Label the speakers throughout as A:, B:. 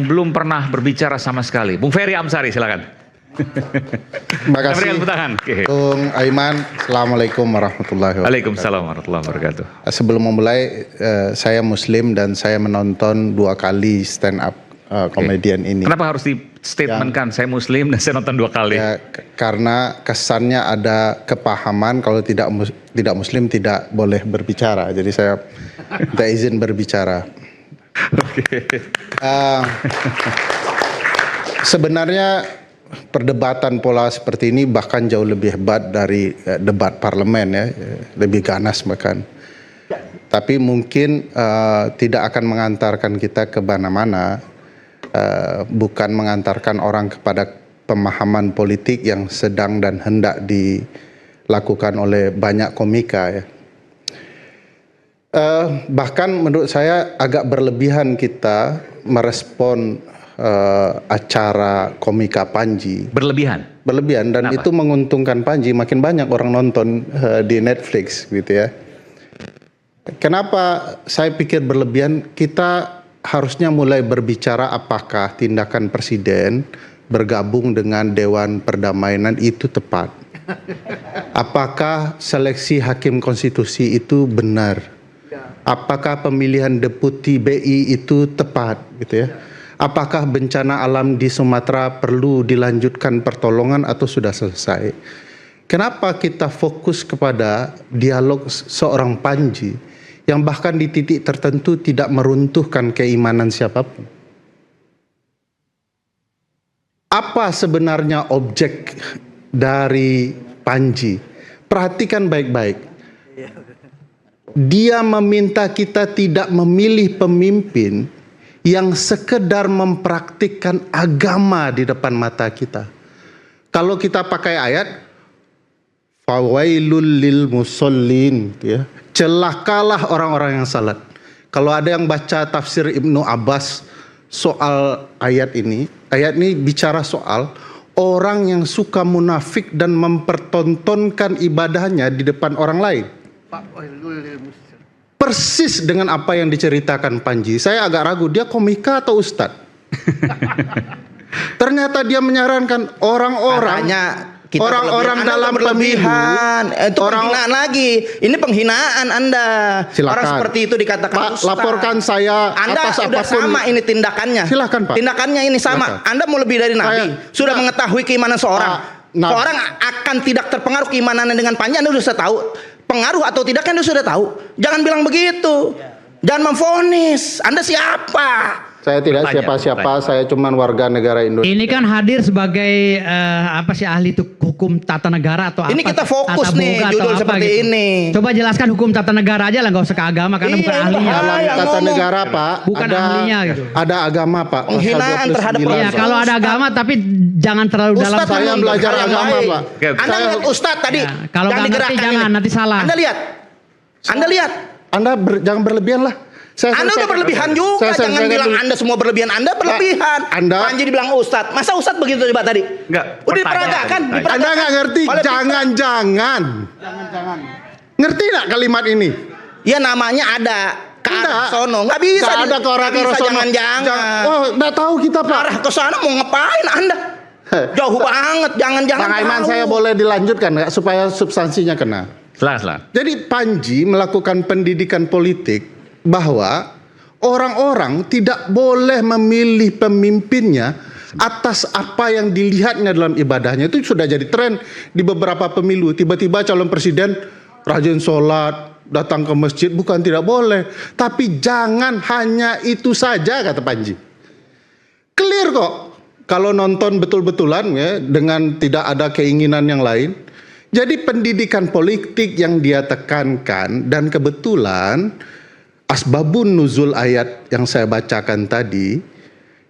A: yang belum pernah berbicara sama sekali. Bung Ferry Amsari, silakan.
B: Terima kasih,
A: Okay.
B: Bung Aiman. Assalamualaikum warahmatullahi wabarakatuh.
A: Waalaikumsalam warahmatullahi wabarakatuh.
B: Sebelum memulai, saya Muslim dan saya menonton 2 kali stand up komedian ini.
A: Kenapa harus di statementkan saya Muslim dan saya nonton 2 kali?
B: Ya, karena kesannya ada kepahaman kalau tidak Muslim tidak boleh berbicara. Jadi saya minta izin berbicara. Sebenarnya perdebatan pola seperti ini bahkan jauh lebih hebat dari debat parlemen ya, lebih ganas bahkan. Tapi mungkin tidak akan mengantarkan kita ke mana-mana, bukan mengantarkan orang kepada pemahaman politik yang sedang dan hendak dilakukan oleh banyak komika ya. Bahkan menurut saya agak berlebihan kita merespon acara komika Panji. Berlebihan dan kenapa? Itu menguntungkan Panji, makin banyak orang nonton di Netflix gitu ya. Kenapa saya pikir berlebihan? Kita harusnya mulai berbicara apakah tindakan presiden bergabung dengan Dewan Perdamaian itu tepat. Apakah seleksi hakim konstitusi itu benar? Apakah pemilihan deputi BI itu tepat gitu ya? Apakah bencana alam di Sumatera perlu dilanjutkan pertolongan atau sudah selesai? Kenapa kita fokus kepada dialog seorang Panji yang bahkan di titik tertentu tidak meruntuhkan keimanan siapapun? Apa sebenarnya objek dari Panji? Perhatikan baik-baik. Dia meminta kita tidak memilih pemimpin yang sekedar mempraktikkan agama di depan mata kita. Kalau kita pakai ayat, fawailul lil musallin, ya, celakalah orang-orang yang salat. Kalau ada yang baca tafsir Ibnu Abbas soal ayat ini bicara soal orang yang suka munafik dan mempertontonkan ibadahnya di depan orang lain. Persis dengan apa yang diceritakan Panji. Saya agak ragu, dia komika atau ustadz? Ternyata dia menyarankan orang-orang dalam
C: pemilihan itu penghinaan lagi. Ini penghinaan Anda.
B: Silakan.
C: Orang seperti itu dikatakan
B: Pak,
C: ustadz.
B: laporkan saya
C: Anda
B: atas
C: sudah
B: apapun.
C: sama ini tindakannya.
B: Silakan Pak.
C: Tindakannya ini sama.
B: Silakan.
C: Anda mau lebih dari Nabi. Sudah mengetahui keimanan seorang. Seorang akan tidak terpengaruh keimanannya dengan Panji. Anda sudah tahu. Pengaruh atau tidak kan Anda sudah tahu. Jangan bilang begitu. Jangan memvonis. Anda siapa?
B: Saya tidak siapa-siapa, saya cuma warga negara Indonesia.
D: Ini kan hadir sebagai ahli hukum tata negara atau
C: ini
D: apa?
C: Kita fokus nih judul seperti
D: gitu.
C: ini.
D: Coba jelaskan hukum tata negara aja lah, nggak usah ke agama karena bukan ahlinya.
B: Dalam tata negara Pak,
D: bukan ahlinya gitu.
B: Ada agama Pak.
C: Penghinaan terhadap
D: ya, kalau ada agama tapi jangan terlalu dalam.
B: Saya belajar agama Pak.
C: Anda lihat Ustadz tadi.
D: Ya, kalau nggak ngerti jangan, nanti salah.
C: Anda lihat.
B: Anda jangan berlebihan lah.
C: Anda udah berlebihan juga, jangan bilang Anda semua berlebihan. Anda berlebihan. Panji dibilang Ustadz, masa Ustadz begitu coba tadi?
A: Enggak.
C: Udah diperagakan.
B: Anda nggak ngerti, jangan-jangan. Ngerti nggak kalimat ini?
C: Ya namanya ada ke arah sono, nggak bisa.
B: Ada ke arah sono.
C: Jangan-jangan.
B: Oh, nggak tahu kita Pak.
C: Arah ke sana mau ngapain Anda? Jauh banget, jangan-jangan.
B: Bang Aiman, saya boleh dilanjutkan nggak supaya substansinya kena?
A: Silahkan.
B: Jadi Panji melakukan pendidikan politik bahwa orang-orang tidak boleh memilih pemimpinnya atas apa yang dilihatnya dalam ibadahnya. Itu sudah jadi tren di beberapa pemilu. Tiba-tiba calon presiden rajin sholat, datang ke masjid, bukan tidak boleh. Tapi jangan hanya itu saja, kata Panji. Clear kok. Kalau nonton betul-betulan ya, dengan tidak ada keinginan yang lain. Jadi pendidikan politik yang dia tekankan, dan kebetulan asbabun nuzul ayat yang saya bacakan tadi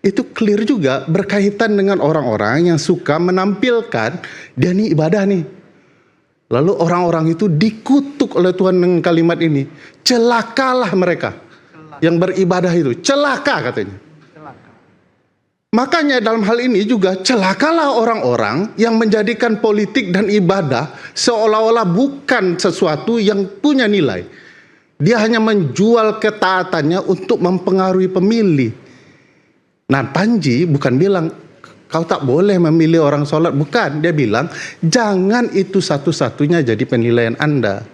B: itu clear juga berkaitan dengan orang-orang yang suka menampilkan dia nih ibadah nih. Lalu orang-orang itu dikutuk oleh Tuhan dengan kalimat ini. Celakalah mereka yang beribadah itu. Celaka katanya. Makanya dalam hal ini juga celakalah orang-orang yang menjadikan politik dan ibadah seolah-olah bukan sesuatu yang punya nilai. Dia hanya menjual ketaatannya untuk mempengaruhi pemilih. Nah, Panji bukan bilang kau tak boleh memilih orang sholat, bukan. Dia bilang jangan itu satu-satunya jadi penilaian Anda.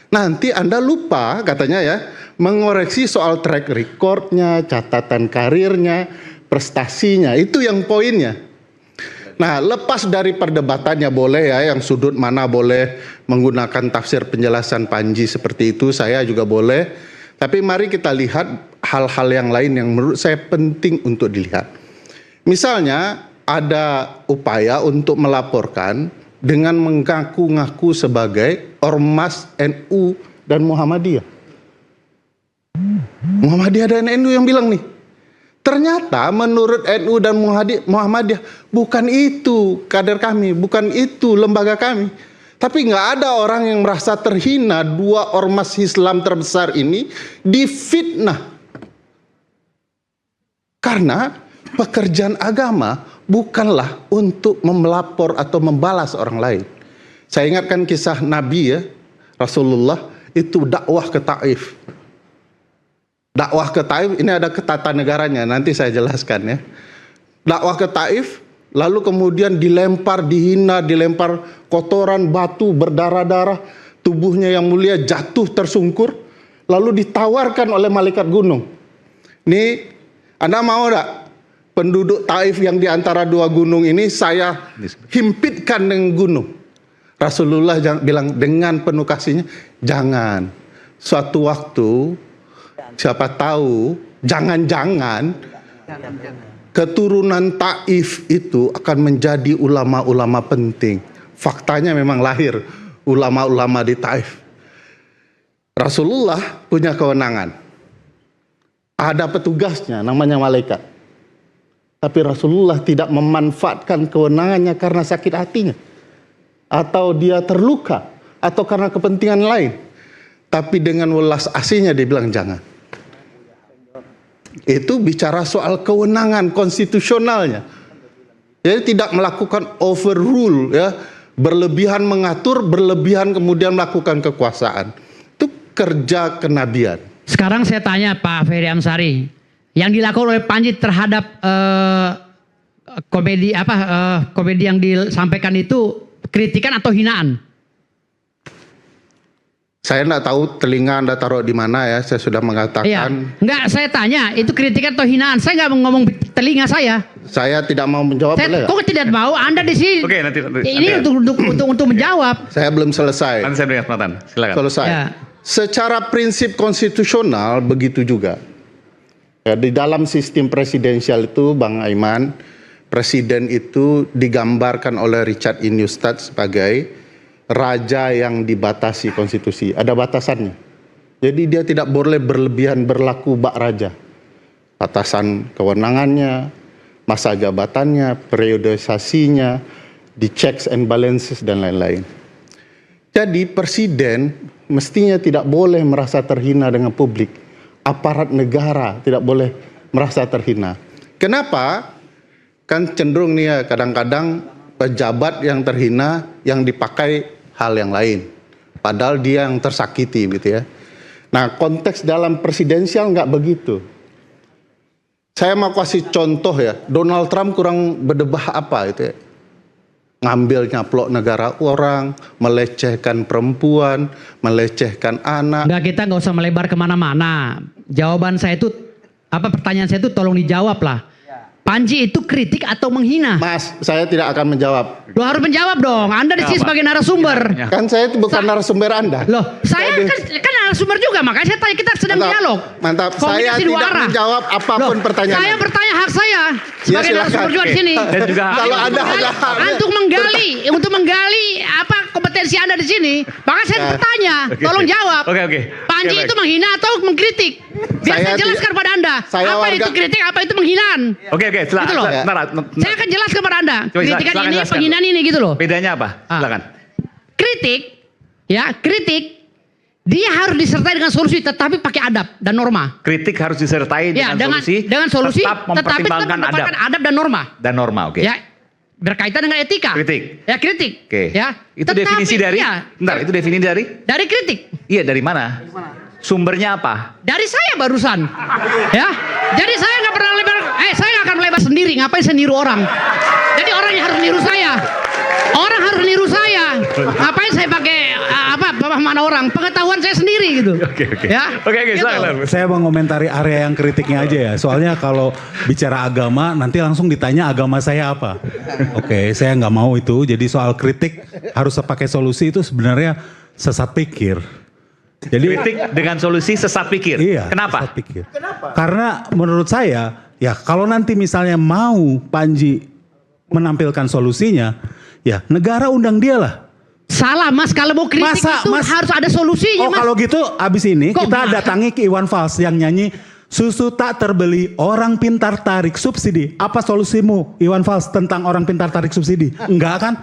B: Nanti Anda lupa katanya ya mengoreksi soal track recordnya, catatan karirnya, prestasinya. Itu yang poinnya. Nah, lepas dari perdebatannya boleh ya, yang sudut mana boleh menggunakan tafsir penjelasan Panji seperti itu, saya juga boleh. Tapi mari kita lihat hal-hal yang lain yang menurut saya penting untuk dilihat. Misalnya ada upaya untuk melaporkan dengan mengaku-ngaku sebagai ormas NU dan Muhammadiyah. Muhammadiyah dan NU yang bilang nih. Ternyata menurut NU dan Muhammadiyah bukan itu kader kami, bukan itu lembaga kami. Tapi nggak ada orang yang merasa terhina, dua ormas Islam terbesar ini difitnah. Karena pekerjaan agama bukanlah untuk melapor atau membalas orang lain. Saya ingatkan kisah Nabi ya, Rasulullah itu dakwah ke Taif. Dakwah ke Taif ini ada ketatanegaranya, nanti saya jelaskan ya. Dakwah ke Taif, lalu kemudian dilempar, dihina, dilempar kotoran, batu, berdarah-darah, tubuhnya yang mulia jatuh tersungkur, lalu ditawarkan oleh malaikat gunung. Nih, Anda mau enggak penduduk Taif yang di antara dua gunung ini saya himpitkan dengan gunung? Rasulullah bilang dengan penuh kasihnya, jangan. Suatu waktu, siapa tahu, jangan-jangan keturunan Taif itu akan menjadi ulama-ulama penting. Faktanya memang lahir ulama-ulama di Taif. Rasulullah punya kewenangan. Ada petugasnya namanya malaikat. Tapi Rasulullah tidak memanfaatkan kewenangannya karena sakit hatinya. Atau dia terluka. Atau karena kepentingan lain. Tapi dengan welas asihnya dia bilang jangan. Itu bicara soal kewenangan konstitusionalnya. Jadi tidak melakukan overrule ya, berlebihan mengatur, berlebihan kemudian melakukan kekuasaan. Itu kerja kenabian.
D: Sekarang saya tanya Pak Ferry Amsari, yang dilakukan oleh Panji terhadap komedi komedi yang disampaikan itu kritikan atau hinaan?
B: Saya tidak tahu telinga Anda taruh di mana ya, saya sudah mengatakan.
D: Iya. Enggak, saya tanya, itu kritikan atau hinaan? Saya nggak mau ngomong telinga saya.
B: Saya tidak mau menjawab.
D: Kok tidak mau? Anda di sini.
A: Oke, nanti
D: Ini untuk menjawab.
B: Saya belum selesai.
A: Nanti saya beri kesempatan. Silakan.
B: Selesai.
D: Ya.
B: Secara prinsip konstitusional begitu juga. Ya, di dalam sistem presidensial itu, Bang Aiman, presiden itu digambarkan oleh Richard E. Neustadt sebagai raja yang dibatasi konstitusi. Ada batasannya. Jadi dia tidak boleh berlebihan berlaku bak raja. Batasan kewenangannya, masa jabatannya, periodisasinya, di checks and balances dan lain-lain. Jadi presiden mestinya tidak boleh merasa terhina dengan publik. Aparat negara tidak boleh merasa terhina. Kenapa? Kan cenderung nih ya, kadang-kadang pejabat yang terhina yang dipakai hal yang lain. Padahal dia yang tersakiti gitu ya. Nah, konteks dalam presidensial nggak begitu. Saya mau kasih contoh ya, Donald Trump kurang berdebah apa itu ya. Ngambil nyaplok negara orang, melecehkan perempuan, melecehkan anak.
D: Enggak, kita nggak usah melebar kemana-mana. Jawaban saya itu, pertanyaan saya itu tolong dijawab lah. Panji itu kritik atau menghina?
B: Mas, saya tidak akan menjawab.
D: Lo harus menjawab dong. Anda di sini sebagai narasumber.
B: Kan saya itu bukan narasumber Anda.
D: Loh, saya kan narasumber juga. Makanya saya tanya, kita sedang dialog.
B: Mantap. Saya
D: Komunikasi dua
B: tidak
D: arah.
B: menjawab apapun pertanyaan.
D: Saya bertanya hak saya sebagai
B: silakan.
D: narasumber juga di sini.
A: Dan juga
B: Kalau ada
D: Untuk menggali apa kompetensi Anda di sini, maka saya bertanya, tolong jawab.
A: Oke.
D: Panji itu menghina atau mengkritik? Biar saya jelaskan pada Anda. Apa itu kritik, apa itu penghinaan?
A: Oke,
D: Gitu loh. Saya akan jelaskan kepada Anda. Kritikan ini,
A: jelaskan.
D: penghinaan ini gitu loh.
A: Bedanya apa? Silakan.
D: Kritik, dia harus disertai dengan solusi, tetapi pakai adab dan norma.
A: Kritik harus disertai dengan solusi,
D: tetap
A: tetapi
D: mempertimbangkan adab dan norma.
A: Dan norma, oke.
D: Ya, berkaitan dengan etika.
A: Kritik.
D: Ya, kritik.
A: Oke.
D: Ya.
A: Itu definisi dari? Bentar, itu definisi dari?
D: Dari kritik.
A: Iya, dari mana? Sumbernya apa?
D: Dari saya barusan. Ya. Jadi saya nggak pernah lebar. Saya nggak akan ngapain saya niru orang? Jadi orang yang harus niru saya. Orang harus niru saya. Ngapain saya pakai pemahaman orang? Pengetahuan saya sendiri gitu.
A: Oke.
D: Ya.
A: Oke,
D: Gitu.
A: silakan.
E: Saya mau komentari area yang kritiknya aja ya. Soalnya kalau bicara agama nanti langsung ditanya agama saya apa. Oke, saya nggak mau itu. Jadi soal kritik harus pakai solusi itu sebenarnya sesat pikir. Jadi
A: Kritik dengan solusi sesat pikir.
E: iya.
A: Kenapa?
E: Sesat pikir. Karena menurut saya ya kalau nanti misalnya mau Panji menampilkan solusinya, ya negara undang dia lah.
D: Salah Mas, kalau mau kritik itu harus ada solusinya
E: Oh
D: Mas.
E: kalau gitu abis ini
D: Kok
E: kita
D: Mas?
E: datangi ke Iwan Fals yang nyanyi susu tak terbeli, orang pintar tarik subsidi. Apa solusimu Iwan Fals tentang orang pintar tarik subsidi? Enggak kan?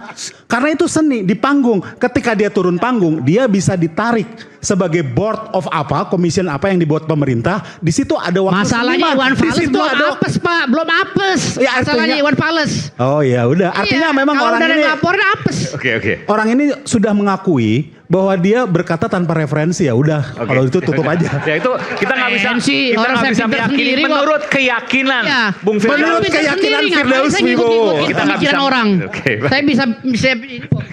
E: Karena itu seni di panggung. Ketika dia turun panggung, dia bisa ditarik sebagai board of apa, commission apa yang dibuat pemerintah. Di situ ada waktu
D: Masalahnya
E: seniman.
D: Iwan
E: Di
D: Fals
E: situ
D: belum
E: ada
D: apes Pak, belum apes.
E: Ya,
D: Masalahnya
E: artinya-
D: Iwan Fals.
E: Oh ya udah, artinya
D: Iya,
E: memang
D: kalau
E: orang
D: udah
E: ini
D: laporan apes.
A: Oke.
E: orang ini sudah mengakui bahwa dia berkata tanpa referensi, ya udah.
A: Oke.
E: Kalau itu tutup aja.
A: Ya itu kita nggak bisa
D: Keren sih,
A: kita
D: orang
A: nggak
D: saya
A: bisa
D: pintar
A: meyakini
D: sendiri kok.
A: menurut keyakinan
D: Iya.
A: Bung Firdaus.
E: Menurut
D: Saya pintar
E: keyakinan
D: sendiri, ngapain
E: Firdaus
D: saya ngikut-ngikutin
E: Wibowo.
A: Kita nggak
D: pemikiran
A: bisa-
D: orang.
A: Oke, baik.
D: Saya bisa ini kok.